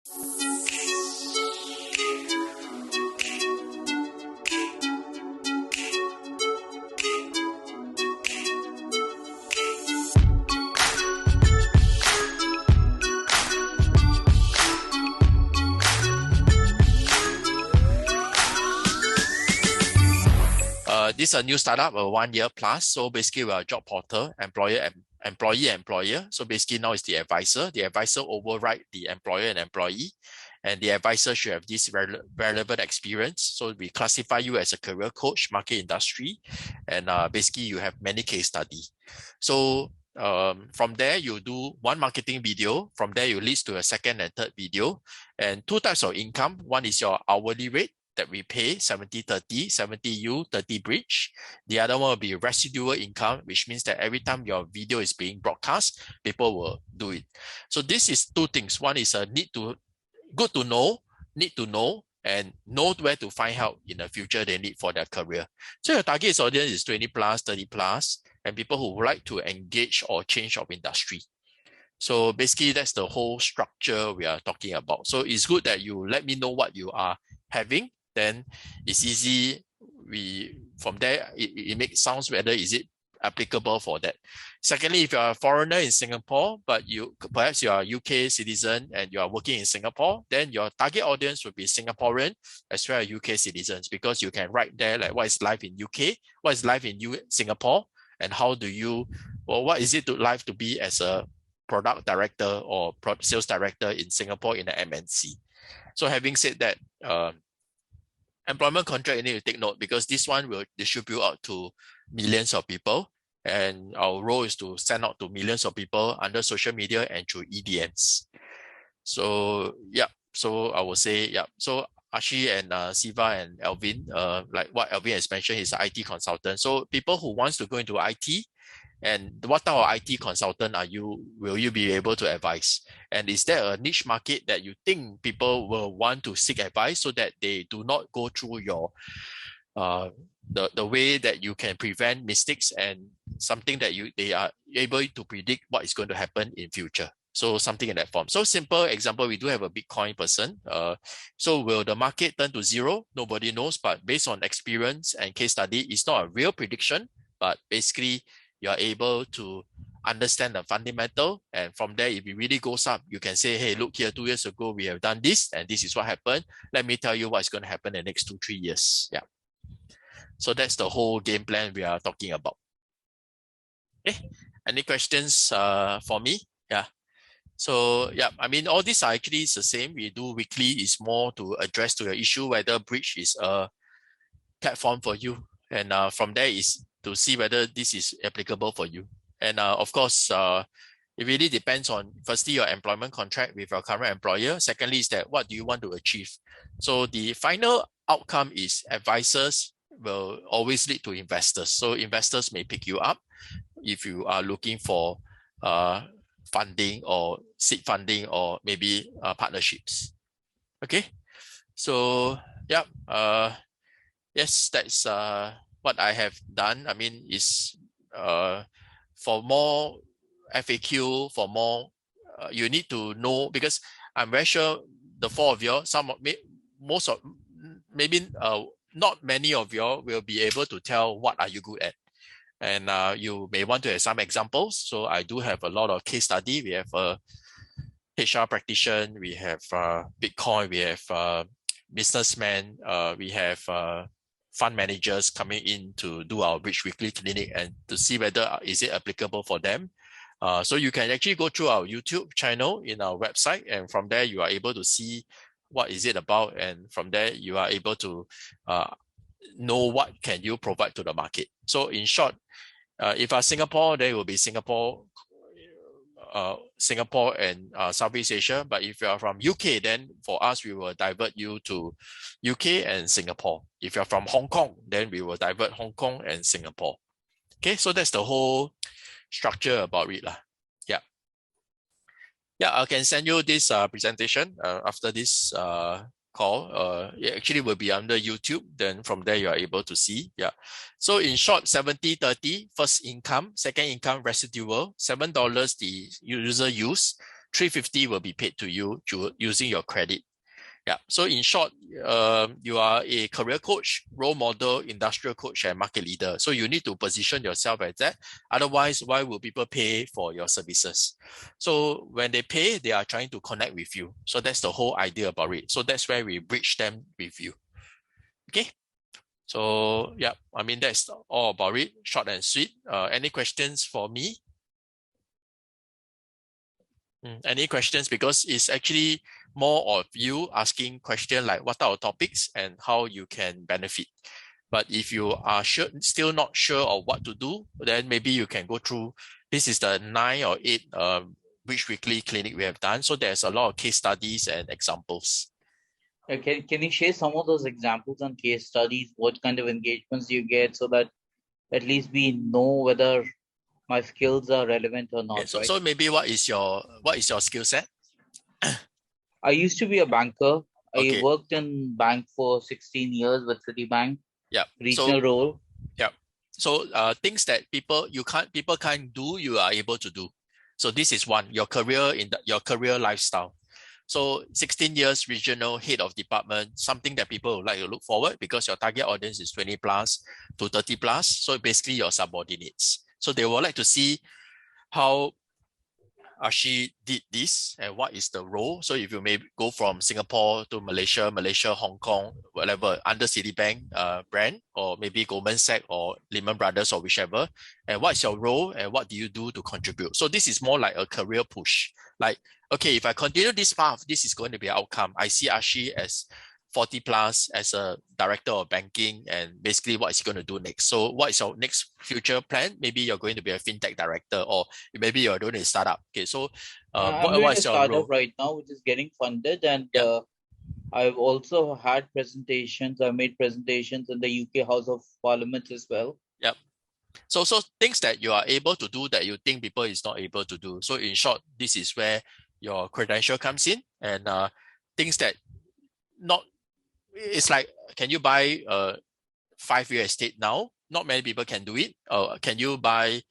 This is a new startup, 1 year plus. So basically, we're a job portal, employer. So basically, now it's the advisor. The advisor override the employer and employee, and the advisor should have this relevant experience. So we classify you as a career coach, market industry, and basically you have many case study. So from there, you do one marketing video. From there, you lead to a second and third video, and 2 types of income. One is your hourly rate that we pay 70-30, 70 you, 30 bridge. The other one will be residual income, which means that every time your video is being broadcast, people will do it. So this is 2 things. One is a need to know, and know where to find help in the future they need for their career. So your target audience is 20 plus, 30 plus, and people who would like to engage or change of industry. So basically, that's the whole structure we are talking about. So it's good that you let me know what you are having. Then it's easy. From there, it makes sounds whether is it applicable for that. Secondly, if you're a foreigner in Singapore, but perhaps you are a UK citizen and you are working in Singapore, then your target audience would be Singaporean as well as UK citizens, because you can write there like what is life in UK, what is life in Singapore, and how do you, well, what is it life to be as a product director or sales director in Singapore in the MNC. So having said that, employment contract, you need to take note, because this one will distribute out to millions of people, and our role is to send out to millions of people under social media and through EDMs. So yeah, so I will say, yeah, so Ashi and Siva and Alvin, like what Alvin has mentioned, he's an IT consultant. So people who wants to go into IT, and what type of IT consultant will you be able to advise? And is there a niche market that you think people will want to seek advice so that they do not go through your the way that you can prevent mistakes, and something that they are able to predict what is going to happen in future? So something in that form. So simple example, we do have a Bitcoin person. So will the market turn to zero? Nobody knows, but based on experience and case study, it's not a real prediction, but basically you're able to understand the fundamental, and from there, if it really goes up, you can say, hey, look here, 2 years ago, we have done this, and this is what happened. Let me tell you what's going to happen in the next 2-3 years. Yeah. So that's the whole game plan we are talking about. Okay. Any questions for me? Yeah. So yeah, I mean, all these are actually the same. We do weekly is more to address to your issue, whether Bridge is a platform for you. And from there is to see whether this is applicable for you. And of course, it really depends on, firstly, your employment contract with your current employer. Secondly, is that what do you want to achieve? So the final outcome is advisors will always lead to investors. So investors may pick you up if you are looking for funding or seed funding or maybe partnerships. Okay. So yeah, yes, that's what I have done. I mean, is for more FAQ, for more, you need to know, because I'm very sure the 4 of you, maybe not many of you will be able to tell what are you good at. And you may want to have some examples. So I do have a lot of case study. We have a HR practitioner, we have Bitcoin, we have businessmen, we have fund managers coming in to do our Bridge Weekly Clinic and to see whether is it applicable for them. So you can actually go through our YouTube channel in our website, and from there you are able to see what is it about, and from there you are able to know what can you provide to the market. So in short, if are Singapore, there will be Singapore and Southeast Asia. But if you are from UK, then for us, we will divert you to UK and Singapore. If you're from Hong Kong, then we will divert Hong Kong and Singapore. Okay, so that's the whole structure about it. Yeah. Yeah, I can send you this presentation after this call. It actually will be under YouTube. Then from there, you are able to see. Yeah. So in short, 70-30, first income, second income residual, $7 the user use, 350 will be paid to you using your credit. Yeah. So in short, you are a career coach, role model, industrial coach, and market leader. So you need to position yourself as that. Otherwise, why will people pay for your services? So when they pay, they are trying to connect with you. So that's the whole idea about it. So that's where we bridge them with you. Okay. So yeah, I mean, that's all about it. Short and sweet. Any questions for me? Any questions? Because it's actually more of you asking questions like what are topics and how you can benefit. But if you are still not sure of what to do, then maybe you can go through. This is the 9 or 8 Bridge Weekly clinic we have done. So there's a lot of case studies and examples. Can you share some of those examples and case studies? What kind of engagements do you get, so that at least we know whether my skills are relevant or not? Okay, right? So maybe what is your skill set? I used to be a banker. Okay. I worked in bank for 16 years with Citibank. Yeah. Regional role. Yeah. So things that people can't do, you are able to do. So this is one, your career your career lifestyle. So 16 years regional head of department, something that people would like to look forward, because your target audience is 20 plus to 30 plus. So basically your subordinates. So they would like to see how she did this and what is the role. So if you may go from Singapore to Malaysia, Hong Kong, whatever, under Citibank brand, or maybe Goldman Sachs or Lehman Brothers or whichever, and what's your role and what do you do to contribute? So this is more like a career push. Like, okay, if I continue this path, this is going to be an outcome. I see Ashi as 40 plus as a director of banking, and basically what is he going to do next? So what is your next future plan? Maybe you're going to be a fintech director, or maybe you're doing a startup. Okay, so I'm doing a startup right now, which is getting funded, and I've also had presentations. I made presentations in the UK House of Parliament as well. Yep. So things that you are able to do that you think people is not able to do. So in short, this is where your credential comes in, and things that it's like, can you buy a 5-year estate now? Not many people can do it. Or can you buy,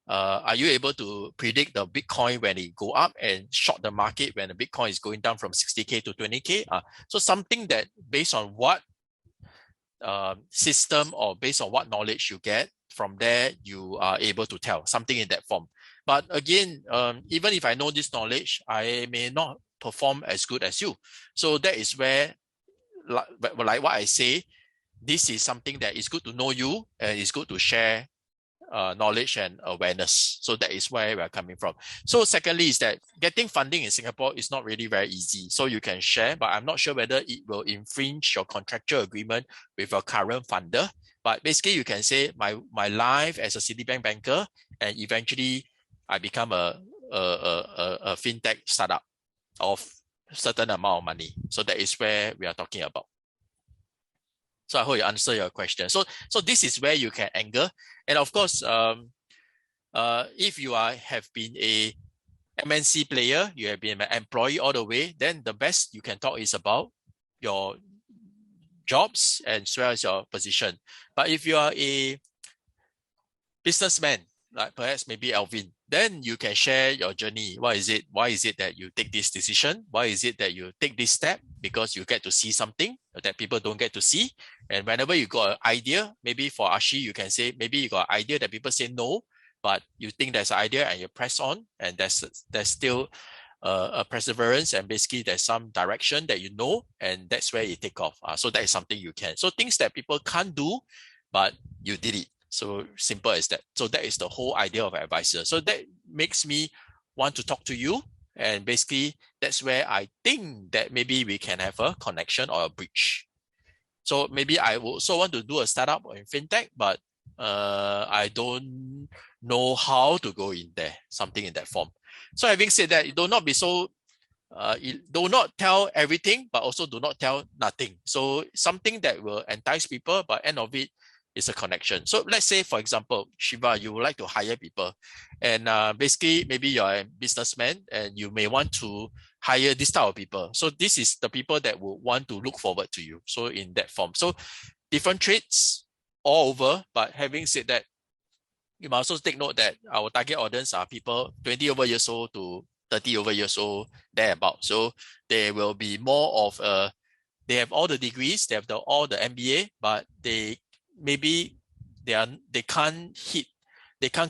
are you able to predict the Bitcoin when it go up and short the market when the Bitcoin is going down from 60K to 20K? So something that based on what system or based on what knowledge you get, from there you are able to tell something in that form. But again, even if I know this knowledge, I may not perform as good as you. So that is where, like what I say, this is something that is good to know you, and it's good to share knowledge and awareness. So that is where we're coming from. So secondly is that getting funding in Singapore is not really very easy. So you can share, but I'm not sure whether it will infringe your contractual agreement with your current funder. But basically you can say my life as a Citibank banker, and eventually I become a fintech startup of certain amount of money. So that is where we are talking about. So I hope you answer your question. So this is where you can angle. And of course, if you have been a MNC player, you have been an employee all the way, then the best you can talk is about your jobs as well as your position. But if you are a businessman, like perhaps maybe Alvin, then you can share your journey. What is it? Why is it that you take this decision? Why is it that you take this step? Because you get to see something that people don't get to see. And whenever you got an idea, maybe for Ashi, you can say, maybe you got an idea that people say no, but you think there's an idea and you press on, and there's still a perseverance, and basically there's some direction that you know, and that's where you take off. So that is something you can. So things that people can't do, but you did it. So simple as that. So that is the whole idea of an advisor. So that makes me want to talk to you. And basically, that's where I think that maybe we can have a connection or a bridge. So maybe I also want to do a startup in fintech, but I don't know how to go in there, something in that form. So having said that, do not be so, do not tell everything, but also do not tell nothing. So something that will entice people, but end of it, is a connection. So let's say, for example, Shiva, you would like to hire people, and basically maybe you're a businessman and you may want to hire this type of people. So this is the people that will want to look forward to you. So in that form, so different traits all over. But having said that, you must also take note that our target audience are people 20 over years old to 30 over years old, thereabout. So they will be more of they have all the degrees, they have all the MBA, but they can't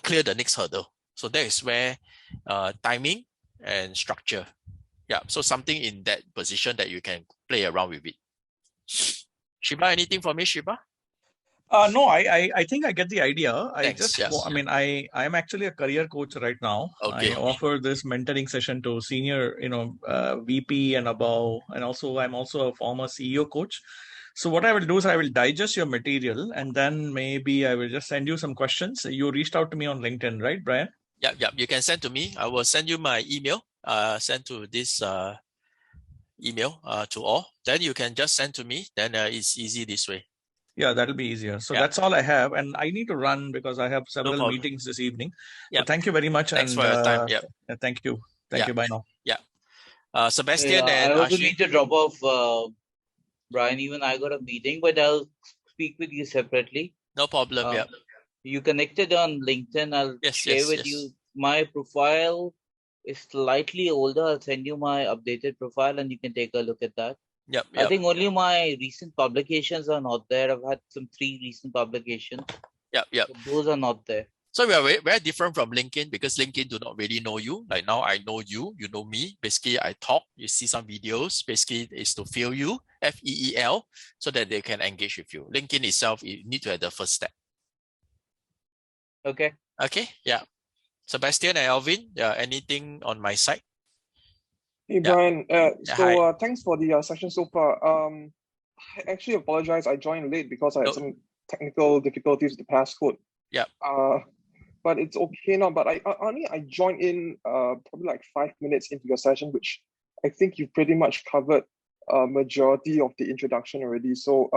clear the next hurdle. So that is where timing and structure. Yeah, so something in that position that you can play around with it. Shiba, anything for me, Shiba? No, I think I get the idea. Thanks. Yes. I mean, I'm actually a career coach right now. Okay. I offer this mentoring session to senior, VP and above, and I'm also a former CEO coach. So what I will do is I will digest your material, and then maybe I will just send you some questions. You reached out to me on LinkedIn, right, Brian? Yeah. You can send to me. I will send you my email. Send to this email to all. Then you can just send to me. Then it's easy this way. Yeah, that'll be easier. So that's all I have, and I need to run because I have several meetings this evening. Yeah. So thank you very much. Thanks for your time. Yeah. Thank you. Thank you. Bye now. Yeah. Sebastian and I also Ashley? need to drop off, Brian. Even I got a meeting, but I'll speak with you separately. No problem. Yeah. You connected on LinkedIn. I'll share with you. My profile is slightly older. I'll send you my updated profile, and you can take a look at that. Yep. I think only my recent publications are not there. I've had 3 recent publications. Yep. Those are not there. So we are very, very different from LinkedIn because LinkedIn do not really know you. Like now I know you, you know me. Basically, I talk, you see some videos. Basically, it's to feel you, FEEL, so that they can engage with you. LinkedIn itself, you need to have the first step. Okay. Yeah. Sebastian and Alvin, anything on my side? Hey, Brian. Thanks for the session so far. I actually apologize. I joined late because I had some technical difficulties with the passcode. Yeah. But it's okay now. But I joined in probably like 5 minutes into your session, which I think you pretty much covered a majority of the introduction already. So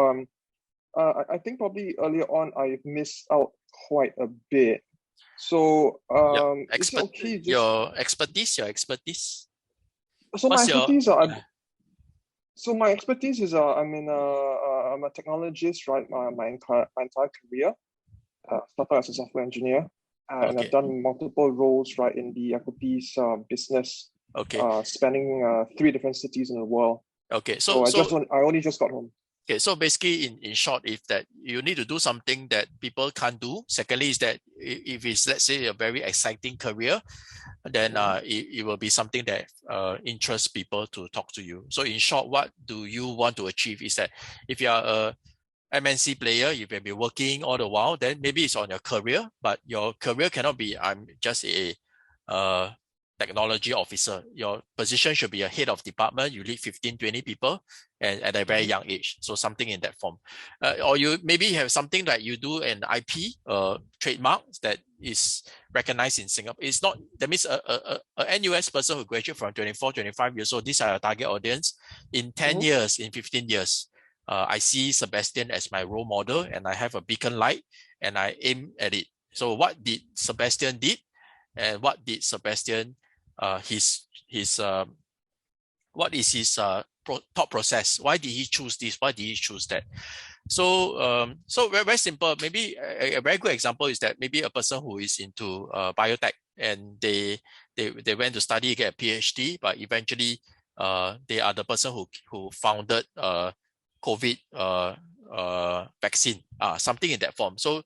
I think probably earlier on I missed out quite a bit. So is it okay? Your expertise. So my expertise, my expertise is I'm a technologist, right? My entire career, started as a software engineer, and I've done multiple roles, right, in the equities business, spanning 3 different cities in the world. Okay, so I only just got home. Okay, so basically, in short, if that you need to do something that people can't do. Secondly, is that if it's, let's say, a very exciting career, then it will be something that interests people to talk to you. So in short, what do you want to achieve is that if you are a MNC player, you can be working all the while, then maybe it's on your career, but your career cannot be, I'm just a technology officer. Your position should be a head of department. You lead 15, 20 people and at a very young age. So something in that form. Or you maybe have something that you do an IP trademark that is recognized in Singapore. It's not, that means a NUS person who graduated from 24, 25 years old, these are your target audience. In 10 years, in 15 years, I see Sebastian as my role model and I have a beacon light and I aim at it. So what did Sebastian did? And what did Sebastian what is his thought process? Why did he choose this? Why did he choose that? So very, very simple. Maybe a very good example is that maybe a person who is into biotech and they went to study, get a PhD, but eventually they are the person who founded COVID vaccine, something in that form. So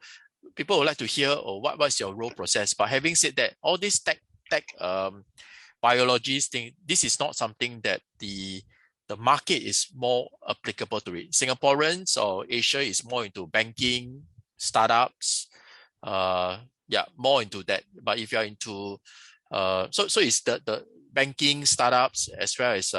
people would like to hear, what's your role process? But having said that, all this tech biology thing, this is not something that the market is more applicable to it. Singaporeans or Asia is more into banking, startups, more into that. But if you're into so it's the banking, startups, as well as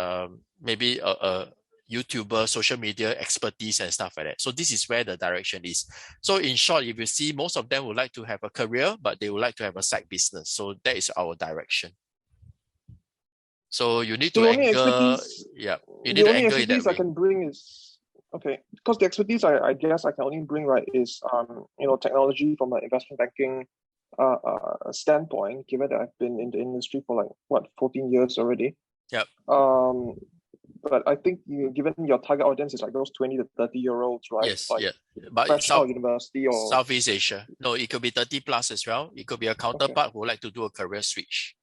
maybe a YouTuber, social media expertise and stuff like that. So this is where the direction is. So in short, if you see, most of them would like to have a career, but they would like to have a side business. So that is our direction. So you need to angle, you need to angle it that way. I can bring is, because the expertise I guess I can only bring, right, is technology from an investment banking standpoint, given that I've been in the industry for 14 years already. Yep. But I think given your target audience is like those 20 to 30-year-olds, right? Yes, but fresh out of university or Southeast Asia. No, it could be 30 plus as well. It could be a counterpart who would like to do a career switch.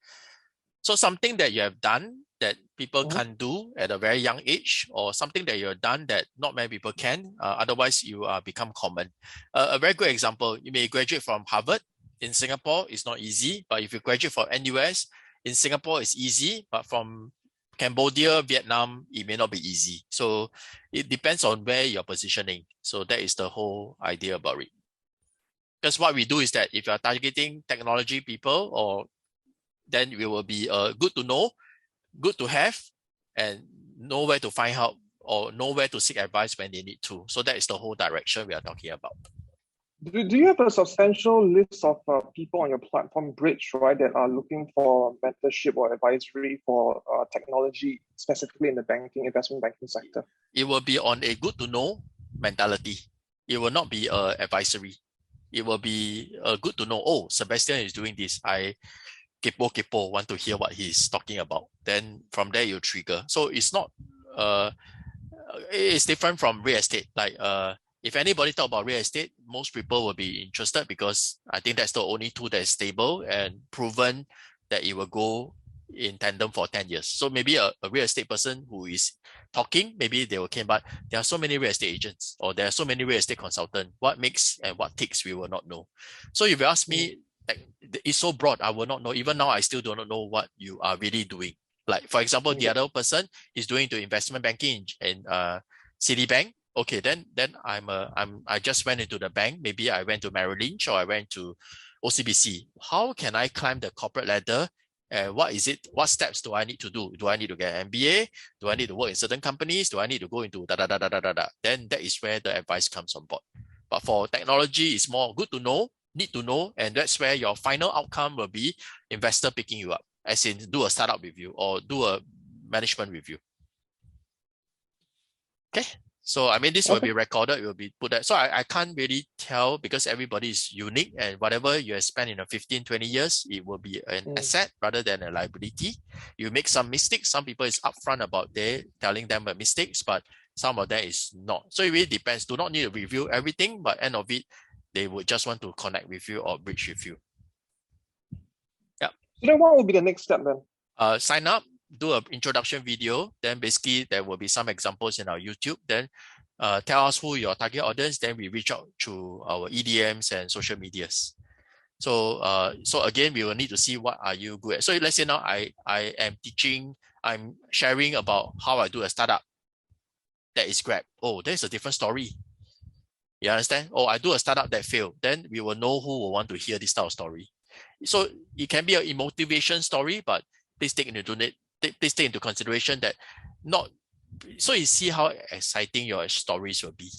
So something that you have done that people can't do at a very young age, or something that you've done that not many people can, otherwise you become common. A very good example, you may graduate from Harvard. In Singapore, it's not easy, but if you graduate from NUS, in Singapore, it's easy, but from Cambodia, Vietnam, it may not be easy. So it depends on where you're positioning. So that is the whole idea about it. Because what we do is that if you're targeting technology people, or then we will be good to know, good to have, and know where to find help or know where to seek advice when they need to. So that is the whole direction we are talking about. Do you have a substantial list of people on your platform, Bridge, right, that are looking for mentorship or advisory for technology, specifically in the investment banking sector? It will be on a good to know mentality. It will not be advisory. It will be good to know, oh, Sebastian is doing this. I kepo want to hear what he's talking about. Then from there you trigger. So it's not, it's different from real estate. Like if anybody talk about real estate, most people will be interested because I think that's the only tool that is stable and proven that it will go in tandem for 10 years. So maybe a real estate person who is talking, maybe they will came, but there are so many real estate agents or there are so many real estate consultants. What makes and what ticks, we will not know. So if you ask me, like, it's so broad, I will not know. Even now, I still do not know what you are really doing. Like, for example, the other person is doing the investment banking in Citibank. Okay, then I just went into the bank. Maybe I went to Merrill Lynch or I went to OCBC. How can I climb the corporate ladder? And what is it? What steps do I need to do? Do I need to get an MBA? Do I need to work in certain companies? Do I need to go into da? Then that is where the advice comes on board. But for technology, it's more good to know, need to know, and that's where your final outcome will be investor picking you up, as in do a startup with you or do a management review. Okay. So, I mean, this will be recorded, it will be put there. So I can't really tell because everybody is unique and whatever you have spent in a 15, 20 years, it will be an asset rather than a liability. You make some mistakes. Some people is upfront about they telling them the mistakes, but some of them is not. So it really depends. Do not need to review everything, but end of it, they would just want to connect with you or bridge with you. Yeah. So then what will be the next step then? Sign up. Do an introduction video, then basically there will be some examples in our YouTube. Then tell us who your target audience. Then we reach out to our EDMs and social medias. So so again, we will need to see what are you good at. So let's say now I am teaching, I'm sharing about how I do a startup. That is Grab. Oh, there's a different story. You understand? Oh, I do a startup that failed. Then we will know who will want to hear this type of story. So it can be a motivation story, but please take into consideration that not, so you see how exciting your stories will be.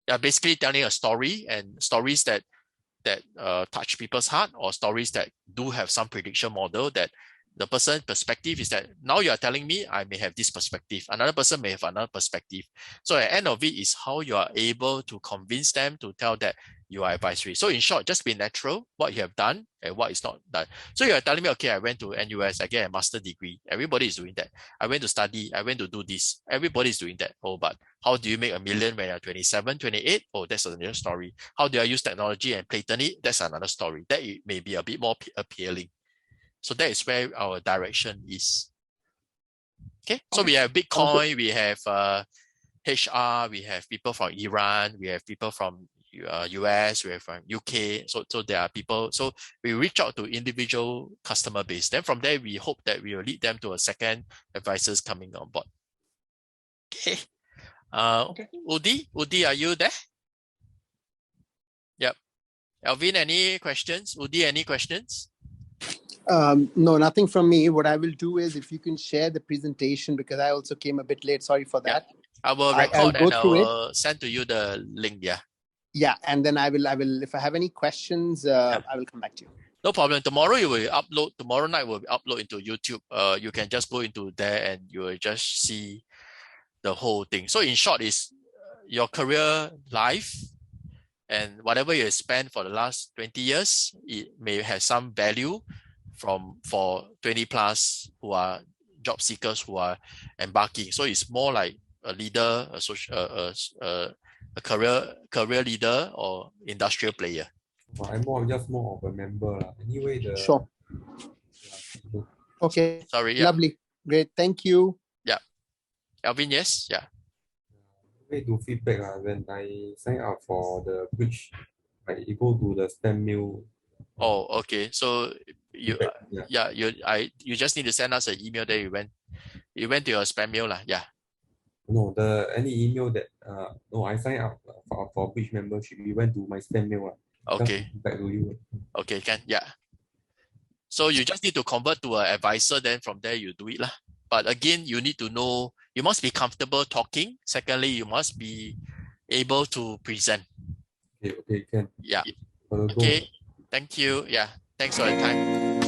You're basically telling a story, and stories that touch people's heart, or stories that do have some prediction model that the person's perspective is that now you are telling me I may have this perspective, another person may have another perspective. So at the end of it is how you are able to convince them to tell that you are advisory. So in short, just be natural, what you have done and what is not done. So you are telling me, okay, I went to NUS, I get a master's degree. Everybody is doing that. I went to study, I went to do this. Everybody is doing that. Oh, but how do you make $1 million when you're 27, 28? Oh, that's another story. How do I use technology and patent it? That's another story. That may be a bit more appealing. So that is where our direction is. Okay, so we have Bitcoin, we have HR, we have people from Iran, we have people from US, we have from UK. So there are people. So we reach out to individual customer base. Then from there, we hope that we will lead them to a second advisors coming on board. Okay. Udi, are you there? Yep. Alvin, any questions? Udi, any questions? No, nothing from me. What I will do is if you can share the presentation, because I also came a bit late. Sorry for that. Yeah. I will record and I will send to you the link. Yeah. Yeah. And then I will, if I have any questions, I will come back to you. No problem. Tomorrow you will upload, tomorrow night will upload into YouTube. You can just go into there and you will just see the whole thing. So in short is your career life and whatever you spent for the last 20 years, it may have some value for 20 plus who are job seekers who are embarking. So it's more like a leader, a career leader or industrial player. I'm just more of a member. Anyway, sure. Okay. Sorry. Yeah. Lovely. Great. Thank you. Yeah. Alvin, yes. Yeah. Way to feedback when I sign up for the bridge, it go to the spam mail. Oh, okay. So you, Yeah. you just need to send us an email. Then you went to your spam mail lah. Yeah. No, any email that no, I signed up for bridge membership. You went to my spam mail. Okay. Back to you. Okay, can. Yeah. So you just need to convert to an advisor. Then from there you do it lah. But again, you need to know. You must be comfortable talking. Secondly, you must be able to present. Okay, can. Yeah. Go. Okay. Thank you. Yeah. Thanks for your time.